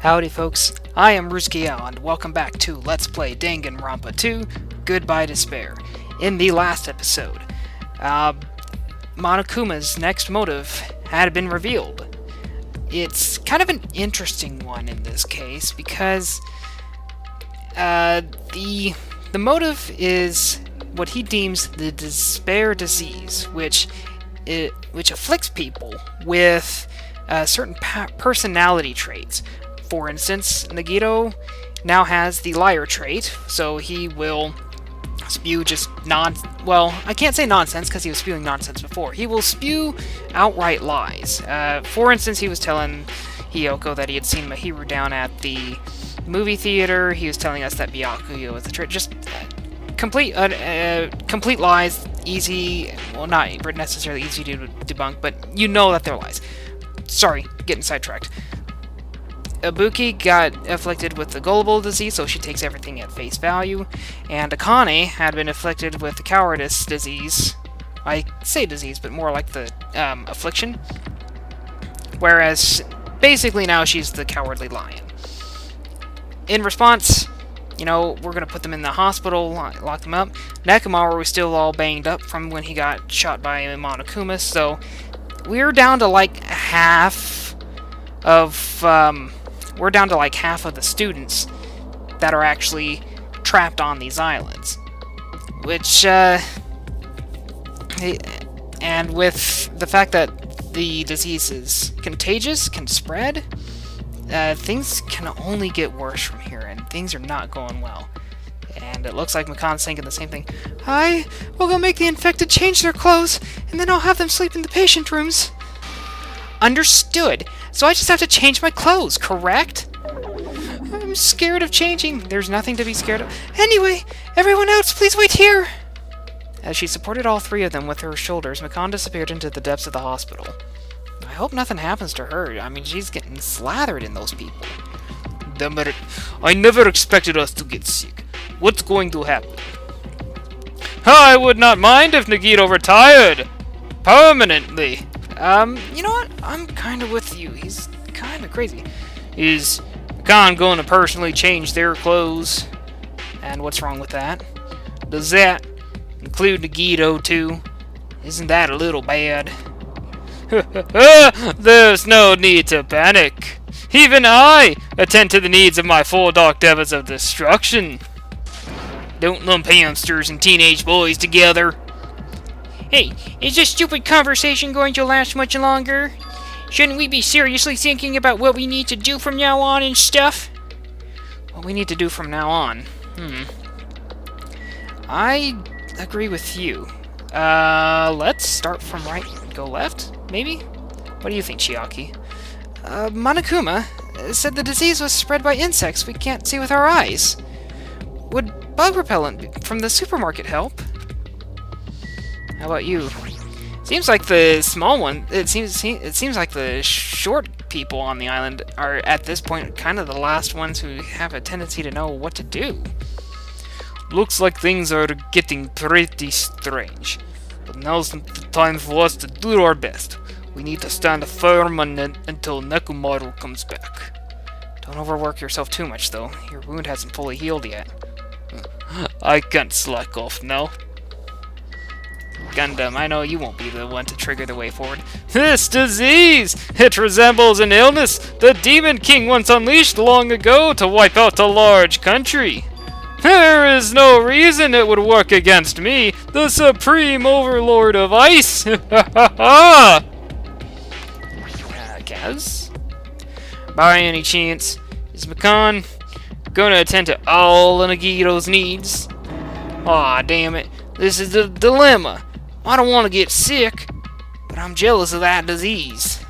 Howdy folks, I am Ruzkiel and welcome back to Let's Play Danganronpa 2, Goodbye Despair. In the last episode, Monokuma's next motive had been revealed. It's kind of an interesting one in this case because the motive is what he deems the despair disease, which afflicts people with certain personality traits. For instance, Nagito now has the liar trait, so he will spew just well, I can't say nonsense because he was spewing nonsense before. He will spew outright lies. For instance, he was telling Hiyoko that he had seen Mahiru down at the movie theater. He was telling us that Byakuya was the trait. Just complete lies. Easy, well, not necessarily easy to debunk, but you know that they're lies. Sorry, getting sidetracked. Ibuki got afflicted with the gullible disease, so she takes everything at face value, and Akane had been afflicted with the cowardice disease. I say disease, but more like the affliction. Whereas, basically now she's the cowardly lion. In response, you know, we're gonna put them in the hospital, lock them up. Nekomaru was still all banged up from when he got shot by Monokuma, so we're down to like half of the students that are actually trapped on these islands. Which, and with the fact that the disease is contagious, can spread, things can only get worse from here, and things are not going well. And it looks like Makan's thinking the same thing. We'll go make the infected change their clothes, and then I'll have them sleep in the patient rooms. Understood. So I just have to change my clothes, correct? I'm scared of changing. There's nothing to be scared of. Anyway, everyone else, please wait here. As she supported all three of them with her shoulders, Makan disappeared into the depths of the hospital. I hope nothing happens to her. I mean, she's getting slathered in those people. Damn it. I never expected us to get sick. What's going to happen? I would not mind if Nagito retired. Permanently. You know what? I'm kind of with you. He's kind of crazy. Is Khan going to personally change their clothes? And what's wrong with that? Does that include Nagito, too? Isn't that a little bad? There's no need to panic. Even I attend to the needs of my 4 dark devils of destruction. Don't lump hamsters and teenage boys together. Hey, is this stupid conversation going to last much longer? Shouldn't we be seriously thinking about what we need to do from now on and stuff? What we need to do from now on? I agree with you. Let's start from right and go left, maybe? What do you think, Chiaki? Monokuma said the disease was spread by insects we can't see with our eyes. Would bug repellent from the supermarket help? How about you? Seems like the small one. It seems like the short people on the island are at this point kind of the last ones who have a tendency to know what to do. Looks like things are getting pretty strange, but now's the time for us to do our best. We need to stand firm until Nekomaru comes back. Don't overwork yourself too much, though. Your wound hasn't fully healed yet. I can't slack off now. Gundam, I know you won't be the one to trigger the way forward. This disease! It resembles an illness the Demon King once unleashed long ago to wipe out a large country. There is no reason it would work against me, the supreme overlord of ice! Kaz? By any chance, is Makan gonna attend to all of Nagito's needs? Aw, damn it. This is the dilemma. I don't want to get sick, but I'm jealous of that disease.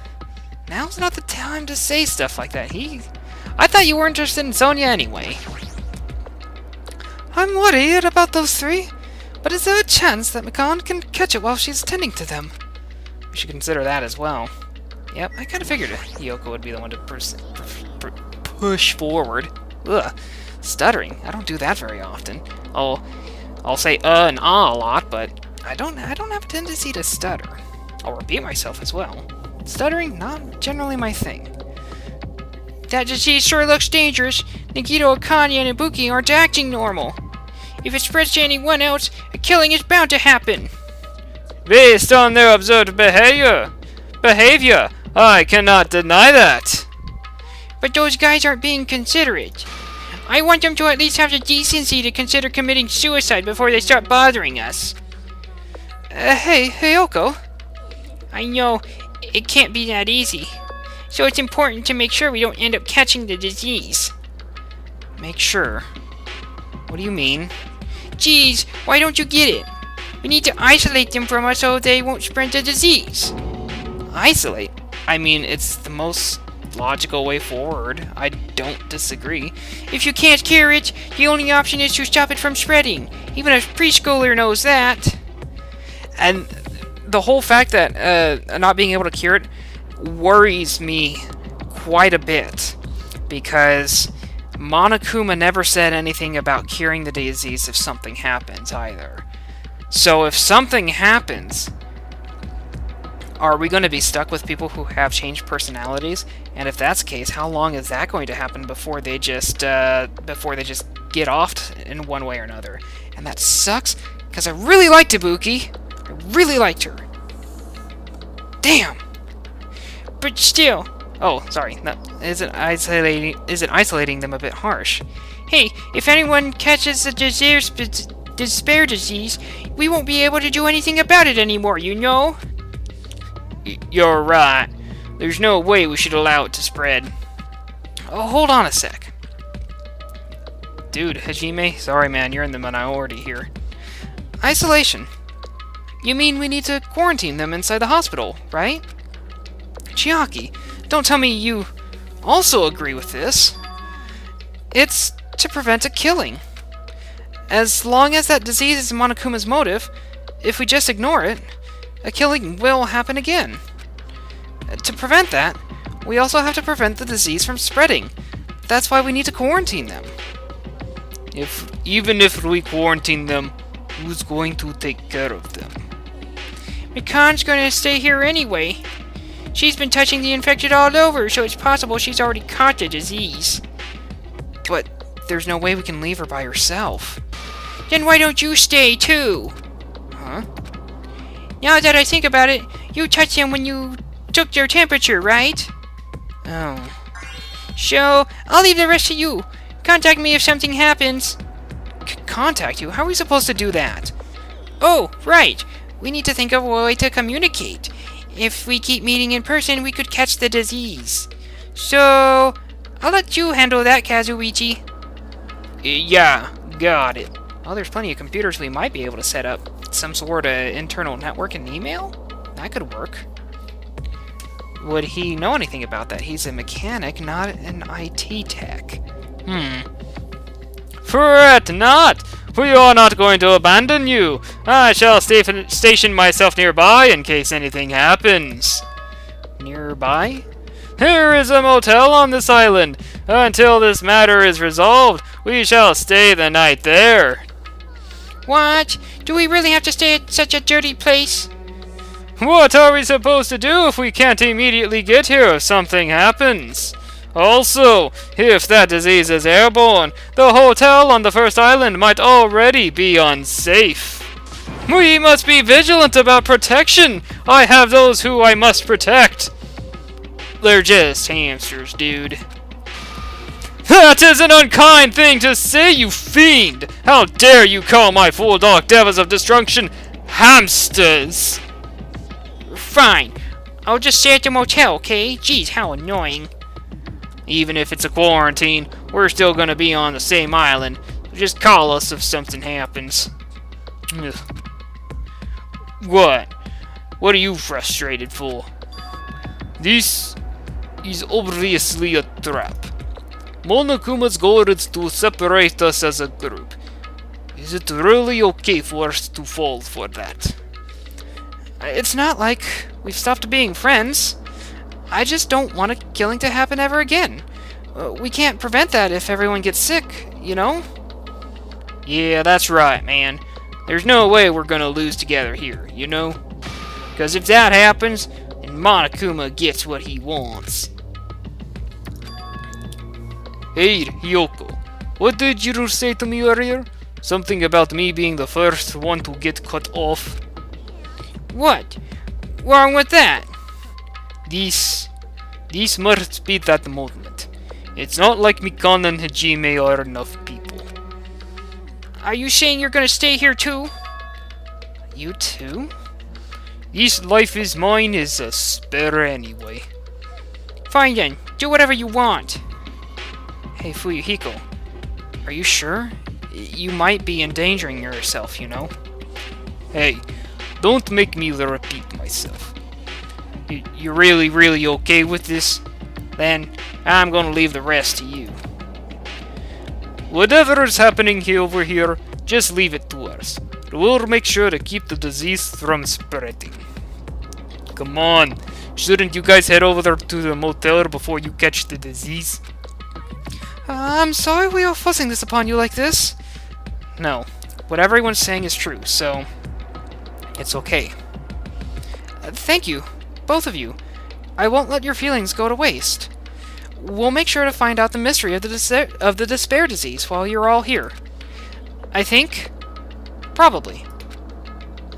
Now's not the time to say stuff like that. I thought you were interested in Sonya anyway. I'm worried about those 3, but is there a chance that Makan can catch it while she's tending to them? We should consider that as well. Yep, I kind of figured Hiyoko would be the one to push forward. Ugh, stuttering. I don't do that very often. I'll say and ah a lot, but I don't have a tendency to stutter. I'll repeat myself as well. Stuttering, not generally my thing. That disease sure looks dangerous. Nagito, Akane, and Ibuki aren't acting normal. If it spreads to anyone else, a killing is bound to happen. Based on their observed behavior, I cannot deny that. But those guys aren't being considerate. I want them to at least have the decency to consider committing suicide before they start bothering us. Hey, Hyoko. I know, it can't be that easy. So it's important to make sure we don't end up catching the disease. Make sure? What do you mean? Geez, why don't you get it? We need to isolate them from us so they won't spread the disease. Isolate? I mean, it's the most logical way forward. I don't disagree. If you can't cure it, the only option is to stop it from spreading. Even a preschooler knows that. And the whole fact that not being able to cure it worries me quite a bit, because Monokuma never said anything about curing the disease if something happens either. So if something happens, are we going to be stuck with people who have changed personalities? And if that's the case, how long is that going to happen before they just get off in one way or another? And that sucks, because I really liked Ibuki. I really liked her. Damn. But still. Oh, sorry. No, isn't isolating them a bit harsh? Hey, if anyone catches the despair disease, we won't be able to do anything about it anymore, you know? You're right. There's no way we should allow it to spread. Oh, hold on a sec. Dude, Hajime, sorry man, you're in the minority here. Isolation. You mean we need to quarantine them inside the hospital, right? Chiaki, don't tell me you also agree with this. It's to prevent a killing. As long as that disease is Monokuma's motive, if we just ignore it, a killing will happen again. To prevent that, we also have to prevent the disease from spreading. That's why we need to quarantine them. Even if we quarantine them, who's going to take care of them? Mikan's gonna stay here anyway. She's been touching the infected all over, so it's possible she's already caught the disease. But there's no way we can leave her by herself. Then why don't you stay too? Huh? Now that I think about it, you touched them when you took their temperature, right? Oh. So, I'll leave the rest to you. Contact me if something happens. Contact you? How are we supposed to do that? Oh, right. We need to think of a way to communicate. If we keep meeting in person, we could catch the disease. So, I'll let you handle that, Kazuichi. Yeah, got it. Oh, there's plenty of computers we might be able to set up some sort of internal network and email? That could work. Would he know anything about that? He's a mechanic, not an IT tech. Fret not! We are not going to abandon you. I shall station myself nearby in case anything happens. Nearby? Here is a motel on this island. Until this matter is resolved, we shall stay the night there. What? Do we really have to stay at such a dirty place? What are we supposed to do if we can't immediately get here if something happens? Also, if that disease is airborne, the hotel on the first island might already be unsafe. We must be vigilant about protection. I have those who I must protect. They're just hamsters, dude. That is an unkind thing to say, you fiend! How dare you call my full dark devils of destruction hamsters? Fine. I'll just stay at the motel, okay? Jeez, how annoying. Even if it's a quarantine, we're still gonna be on the same island. Just call us if something happens. Ugh. What? What are you frustrated for? This is obviously a trap. Monokuma's goal is to separate us as a group. Is it really okay for us to fall for that? It's not like we've stopped being friends. I just don't want a killing to happen ever again. We can't prevent that if everyone gets sick, you know? Yeah, that's right, man. There's no way we're gonna lose together here, you know? Because if that happens, then Monokuma gets what he wants. Hey, Hyoko. What did you say to me earlier? Something about me being the first one to get cut off? What? Wrong with that? This must be that moment. It's not like Mikan and Hajime are enough people. Are you saying you're gonna stay here too? You too? This life is mine is a spare anyway. Fine then, do whatever you want. Hey Fuyuhiko, are you sure? You might be endangering yourself, you know? Hey, don't make me repeat myself. You're really okay with this? Then I'm gonna leave the rest to you. Whatever is happening here over here, just leave it to us. We'll make sure to keep the disease from spreading. Come on, shouldn't you guys head over there to the motel before you catch the disease? I'm sorry we are fussing this upon you like this. No, what everyone's saying is true, so it's okay. Thank you, both of you. I won't let your feelings go to waste. We'll make sure to find out the mystery of the despair disease while you're all here. I think? Probably.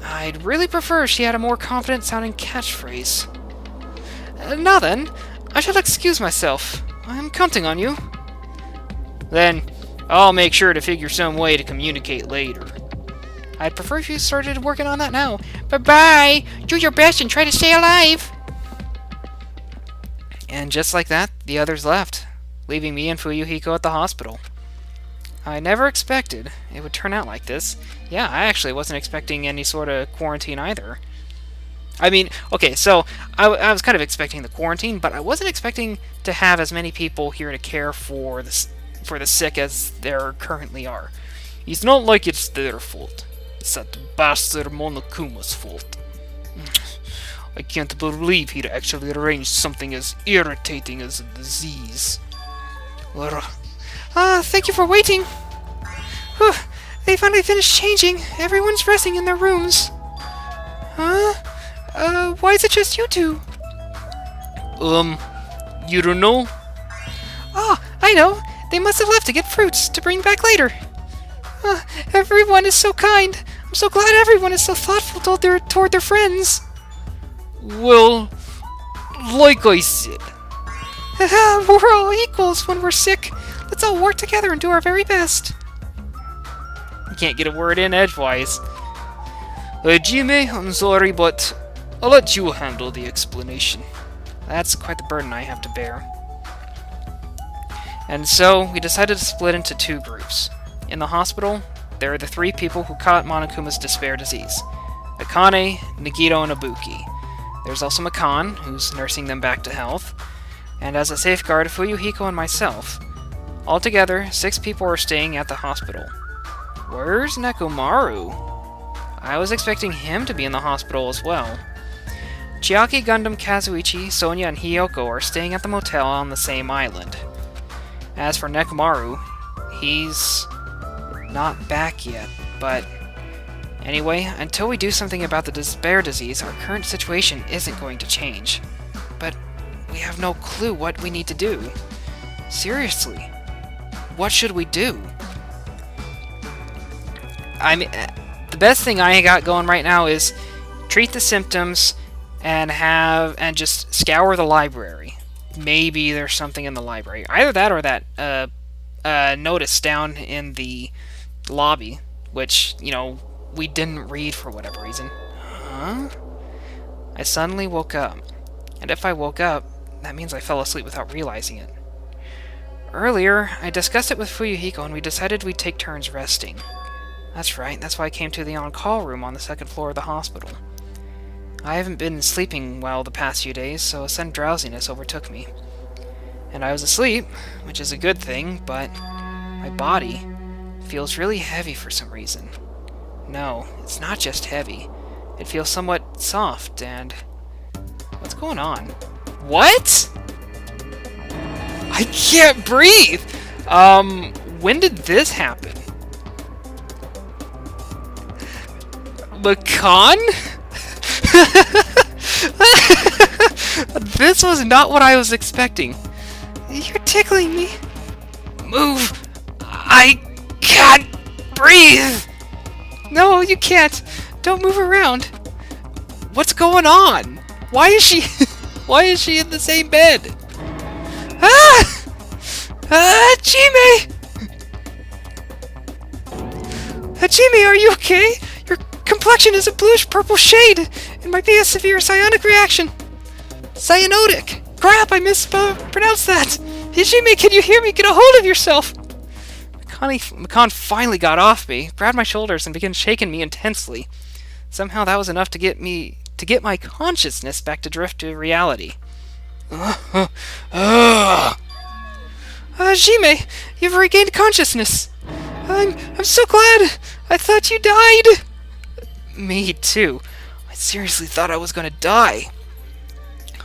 I'd really prefer if she had a more confident-sounding catchphrase. Now then, I shall excuse myself. I'm counting on you. Then, I'll make sure to figure some way to communicate later. I'd prefer if you started working on that now. Bye-bye! Do your best and try to stay alive! And just like that, the others left, leaving me and Fuyuhiko at the hospital. I never expected it would turn out like this. Yeah, I actually wasn't expecting any sort of quarantine either. I mean, okay, so I was kind of expecting the quarantine, but I wasn't expecting to have as many people here to care for the sick as there currently are. It's not like it's their fault. It's that bastard Monokuma's fault. I can't believe he'd actually arranged something as irritating as a disease. Thank you for waiting. Whew, they finally finished changing. Everyone's resting in their rooms. Why is it just you two? You don't know? Oh, I know. They must have left to get fruits to bring back later. Everyone is so kind. I'm so glad everyone is so thoughtful toward their friends. Well, like I said. We're all equals when we're sick. Let's all work together and do our very best. You can't get a word in edgewise. Jime, I'm sorry, but I'll let you handle the explanation. That's quite the burden I have to bear. And so, we decided to split into two groups. In the hospital, there are the three people who caught Monokuma's despair disease. Akane, Nagito, and Ibuki. There's also Makan, who's nursing them back to health. And as a safeguard, Fuyuhiko and myself. Altogether, 6 people are staying at the hospital. Where's Nekomaru? I was expecting him to be in the hospital as well. Chiaki, Gundam, Kazuichi, Sonya, and Hiyoko are staying at the motel on the same island. As for Nekomaru, he's not back yet, but anyway, until we do something about the despair disease, our current situation isn't going to change. But we have no clue what we need to do. Seriously, what should we do? I mean, the best thing I got going right now is treat the symptoms and just scour the library. Maybe there's something in the library. Either that or that notice down in the lobby, which, you know, we didn't read for whatever reason. Huh? I suddenly woke up. And if I woke up, that means I fell asleep without realizing it. Earlier, I discussed it with Fuyuhiko and we decided we'd take turns resting. That's right, that's why I came to the on-call room on the 2nd floor of the hospital. I haven't been sleeping well the past few days, so a sudden drowsiness overtook me. And I was asleep, which is a good thing, but my body feels really heavy for some reason. No, it's not just heavy. It feels somewhat soft and... What's going on? What? I can't breathe! When did this happen? Makan? This was not what I was expecting. You're tickling me. move! I can't breathe! No, you can't! Don't move around! What's going on? Why is she... Why is she in the same bed? Ah! Hajime! Hajime, are you okay? Your complexion is a bluish-purple shade. It might be a severe cyanic reaction. Cyanotic! Crap, I mispronounced that! Hajime, can you hear me? Get a hold of yourself! Makan finally got off me, grabbed my shoulders, and began shaking me intensely. Somehow that was enough to get my consciousness back to drift to reality. Hajime, you've regained consciousness. I'm so glad. I thought you died. Me too. I seriously thought I was gonna die.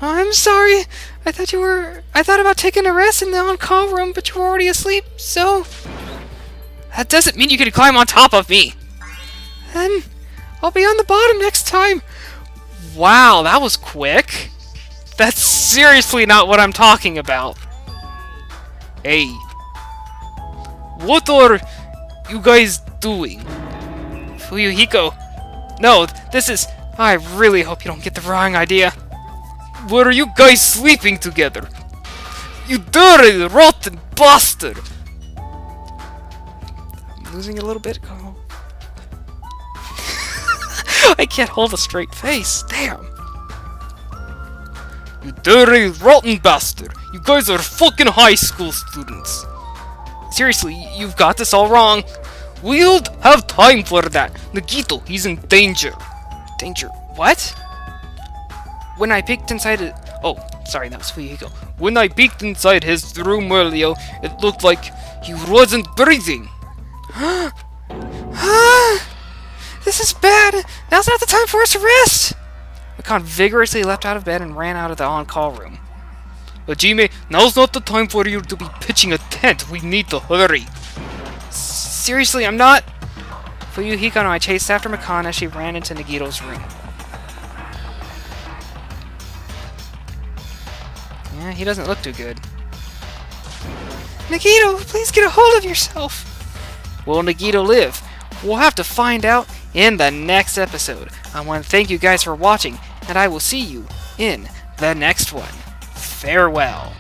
I'm sorry. I thought about taking a rest in the on-call room, but you were already asleep, so... That doesn't mean you can climb on top of me. Then I'll be on the bottom next time. Wow, that was quick. That's seriously not what I'm talking about. Hey. What are you guys doing? Fuyuhiko. No, this is... I really hope you don't get the wrong idea. Were you guys sleeping together? You dirty, rotten bastard! I'm losing it a little bit. I can't hold a straight face. Damn. You dirty, rotten bastard! You guys are fucking high school students! Seriously, you've got this all wrong. We don't have time for that. Nagito, he's in danger. Danger? What? When I peeked inside it... Oh, sorry, that was Fuyuhiko. When I peeked inside his room earlier, it looked like he wasn't breathing. This is bad. Now's not the time for us to rest. Makan vigorously leapt out of bed and ran out of the on-call room. Hajime, now's not the time for you to be pitching a tent. We need to hurry. Seriously, I'm not... Fuyuhiko and I chased after Makan as she ran into Nagito's room. Yeah, he doesn't look too good. Nagito, please get a hold of yourself. Will Nagito live? We'll have to find out in the next episode. I want to thank you guys for watching, and I will see you in the next one. Farewell.